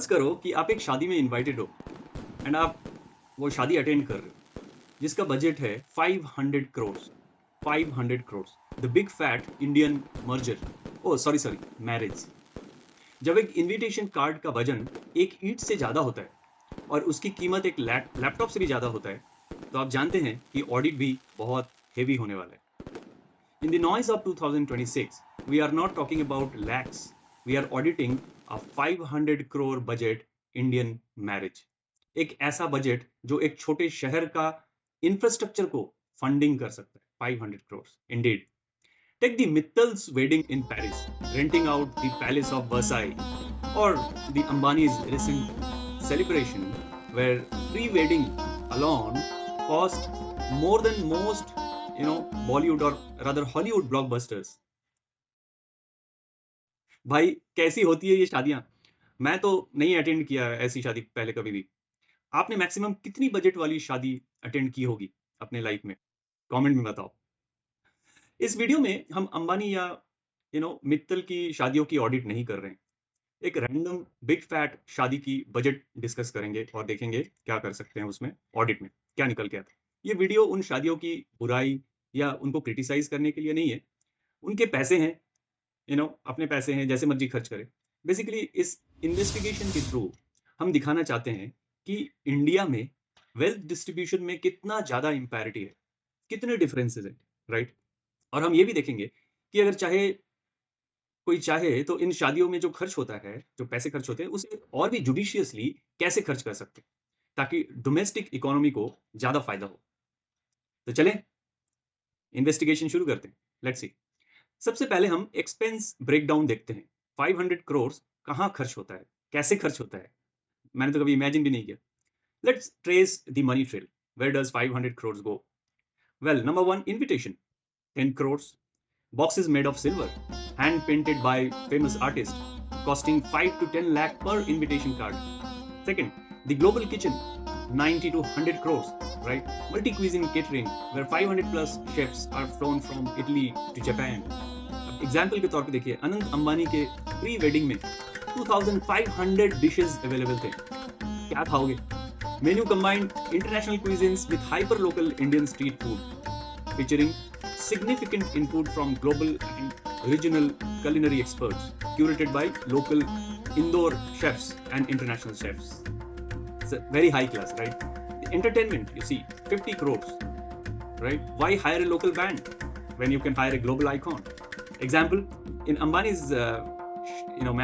फर्ज करो कि आप एक शादी में इनवाइटेड हो एंड आप वो शादी अटेंड कर रहे हो जिसका बजट है 500 crore. 500 crore, the big fat Indian merger, oh sorry sorry, marriage. जब एक इनविटेशन कार्ड का वजन एक ईंट से ज्यादा होता है और उसकी कीमत एक लैपटॉप से भी ज्यादा होता है, तो आप जानते हैं कि ऑडिट भी बहुत हेवी होने वाला है। In the noise of 2026, we are not talking about lakhs. We are auditing a 500 crore budget Indian marriage. एक ऐसा बजट जो एक छोटे शहर का इंफ्रास्ट्रक्चर को फंडिंग कर सकता है। 500 crores indeed. Take the Mittal's wedding in Paris, renting out the Palace of Versailles, or the Ambani's recent celebration where pre-wedding alone cost more than most Bollywood or rather Hollywood blockbusters. भाई कैसी होती है ये शादियां? मैं तो नहीं attend किया है ऐसी शादी पहले कभी भी। आपने मैक्सिमम कितनी बजट वाली शादी अटेंड की होगी अपने लाइफ में? कमेंट में बताओ। इस वीडियो में हम अंबानी या मित्तल की शादियों की ऑडिट नहीं कर रहे हैं। एक रैंडम बिग फैट शादी की बजट डिस्कस करेंगे और देखेंगे क्या कर सकते हैं उसमें, ऑडिट में क्या निकल के आता है। ये वीडियो उन शादियों की बुराई या उनको क्रिटिसाइज करने के लिए नहीं है। उनके पैसे हैं, अपने पैसे हैं, जैसे मर्जी खर्च करें। बेसिकली इस इन्वेस्टिगेशन के थ्रू हम दिखाना चाहते हैं कि इंडिया में वेल्थ डिस्ट्रीब्यूशन में कितना ज्यादा इम्पैरिटी है, कितने डिफरेंसेस है, राइट। और हम ये भी देखेंगे कि अगर कोई चाहे तो इन शादियों में जो खर्च होता है, जो पैसे खर्च होते हैं, उसे और भी जुडिशियसली कैसे खर्च कर सकते हैं ताकि डोमेस्टिक इकोनॉमी को ज्यादा फायदा हो। तो चलें इन्वेस्टिगेशन शुरू करते हैं। Let's see. सबसे पहले हम एक्सपेंस ब्रेकडाउन देखते हैं। 500 करोड़ कहाँ खर्च होता है, कैसे खर्च होता है, मैंने तो कभी इमेजिन भी नहीं किया। Let's trace the money trail. Where does 500 crore go? Well, number one, invitation 10 crores, boxes made of silver, hand painted by famous artists, costing 5 to 10 lakh per invitation card. Second, the global kitchen, 90 to 100 crores, right? Multi-cuisine catering, where 500 plus chefs are flown from Italy to Japan. अब example के तौर पे देखिए, अनंत अंबानी के pre wedding में 2500 dishes available थे। क्या खाओगे? Menu combined international cuisines with hyper local Indian street food, featuring significant input from global and regional culinary experts, curated by local indoor chefs and international chefs. It's a very high class, right? The entertainment, you see, 50 crores, right? Why hire a local band when you can hire a global icon? Example, in Ambani's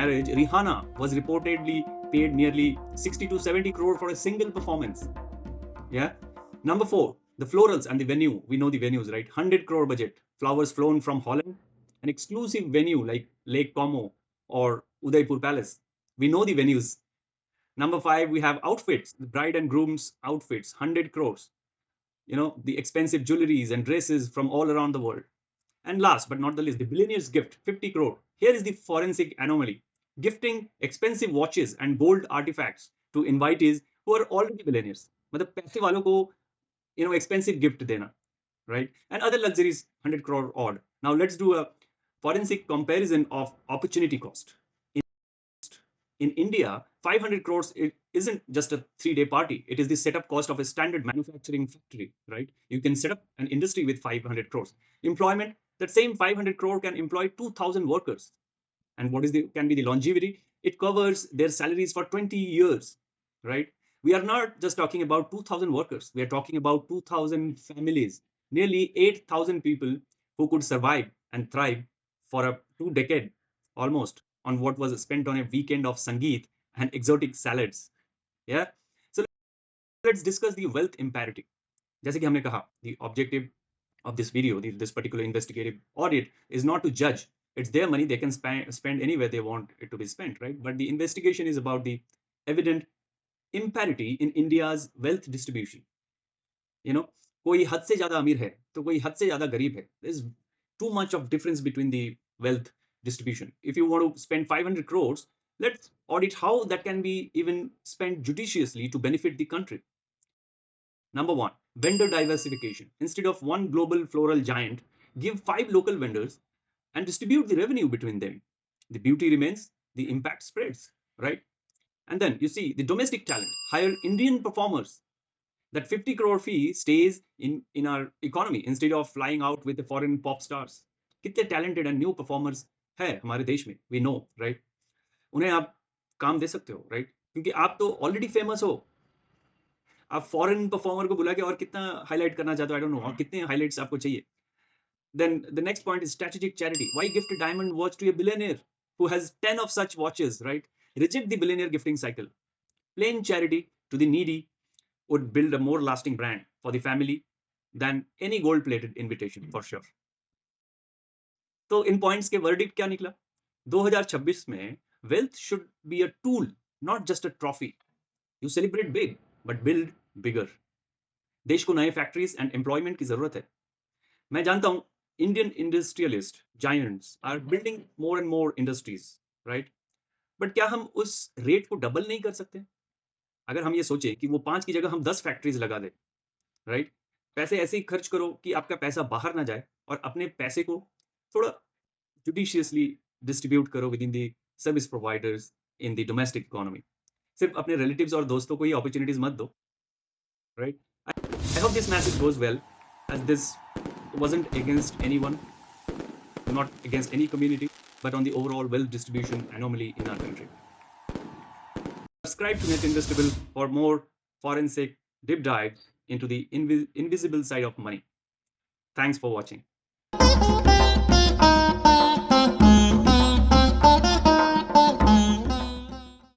marriage, Rihanna was reportedly paid nearly 60 to 70 crore for a single performance. Yeah. Number four, the florals and the venue. We know the venues, right? 100 crore budget. Flowers flown from Holland. An exclusive venue like Lake Como or Udaipur Palace. We know the venues. Number five, we have outfits. The bride and groom's outfits, 100 crores. The expensive jewelries and dresses from all around the world. And last but not the least, the billionaire's gift, 50 crore. Here is the forensic anomaly. Gifting expensive watches and gold artifacts to invitees who are already billionaires. मतलब पैसे वालों को expensive gift dena, right? And other luxuries, 100 crore odd. Now let's do a forensic comparison of opportunity cost. In India, 500 crores isn't just a 3-day party. It is the setup cost of a standard manufacturing factory, right? You can set up an industry with 500 crores. Employment, that same 500 crore can employ 2,000 workers. And what can be the longevity? It covers their salaries for 20 years, right? We are not just talking about 2,000 workers. We are talking about 2,000 families, nearly 8,000 people who could survive and thrive for 2 decades almost on what was spent on a weekend of Sangeet and exotic salads. Yeah. So let's discuss the wealth imperative. जैसे कि हमने कहा, the objective of this video, this particular investigative audit, is not to judge. It's their money. They can spend anywhere they want it to be spent, right? But the investigation is about the evident imparity in India's wealth distribution. कोई हद से ज्यादा अमीर है तो कोई हद से ज्यादा गरीब है. There's too much of difference between the wealth distribution. If you want to spend 500 crores, let's audit how that can be even spent judiciously to benefit the country. Number one, vendor diversification. Instead of one global floral giant, give 5 local vendors and distribute the revenue between them. The beauty remains, the impact spreads, right? And then you see the domestic talent, hire Indian performers. That 50 crore fee stays in our economy instead of flying out with the foreign pop stars. कितने talented and new performers है हमारे देश में, we know, right? उन्हें आप काम दे सकते हो, right? क्योंकि आप तो already famous हो. आप foreign performer को बुला के और कितना highlight करना चाहते हो, I don't know, और कितने highlights आपको चाहिए. Then the next point is strategic charity. Why gift a diamond watch to a billionaire who has 10 of such watches, right? Reject the billionaire gifting cycle. Plain charity to the needy would build a more lasting brand for the family than any gold-plated invitation, for sure. तो इन points के verdict क्या निकला? 2026 में wealth should be a tool, not just a trophy. You celebrate big, but build bigger. देश को नए factories and employment की जरूरत है. मैं जानता हूं Indian industrialist giants are building more and more industries, right? But क्या हम उस रेट को डबल नहीं कर सकते? अगर हम ये सोचे कि वो 5 की जगह हम 10 फैक्ट्रीज लगा दें, राइट? पैसे ऐसे ही खर्च करो कि आपका पैसा बाहर ना जाए और अपने पैसे को थोड़ा जुडिशियसली डिस्ट्रीब्यूट करो with in the service providers in the domestic economy. सिर्फ अपने रिलेटिव्स और दोस्तों को ही अपॉर्चुनिटीज मत दो, right? I hope this message goes well, as this wasn't against anyone, not against any community, but on the overall wealth distribution anomaly in our country. Subscribe to Net Investable for more forensic deep dives into the invisible side of money. Thanks for watching.